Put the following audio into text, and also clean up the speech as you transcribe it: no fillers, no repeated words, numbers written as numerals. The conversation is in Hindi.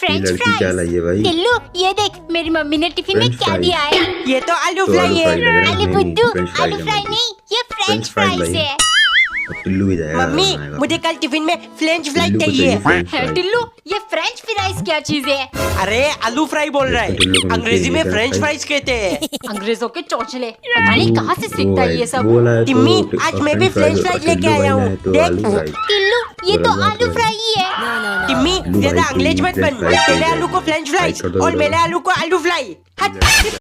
फ्रेंच लड़की क्या फ्राइज। लाई है भाई? टिल्लू ये देख मेरी मम्मी ने टिफिन में फ्रेंच क्या फ्राइज। दिया है। ये तो आलू तो फ्राई आलू है। फ्राई लग रहा है। आलू नहीं, बुड्डू फ्रेंच फ्राइज आलू है फ्राई भाई। नहीं, ये फ्रेंच फ्रेंच फ्राइज फ्राइज लाई है। अब टिल्लू भी जाएगा मम्मी बनाएगा। मुझे कल टिफिन में फ्रेंच फ्राई टिल्लू को चाहिए। चाहिए फ्रेंच है फ्राइज। टिल्लू ये फ्रेंच फ्राइज क्या चीज है। अरे आलू फ्राई बोल रहा इसको टिल्लू को है, अंग्रेजी में चाहिए फ्रेंच फ्रेंच फ्राइज कहते हैं। अंग्रेजों के चौचले पता नहीं कहाँ से सीखता है ये सब। बोला है टिम्मी, तो आज मैं भी फ्रेंच फ्राइज लेके आया हूँ। तो देख। आलू फ्राइज। टिल्लू ये बोला तो बात आलू बोला। फ्राई ही है। टिम्मी टिल्लू ज्यादा भाई, अंग्रेज मत फ्रेंच बन। फ्राइज तेरे चाहिए। आलू को फ्रेंच फ्राइज फ्राइज कर दो और जरा। मेरे आलू को आलू फ्राई। हट।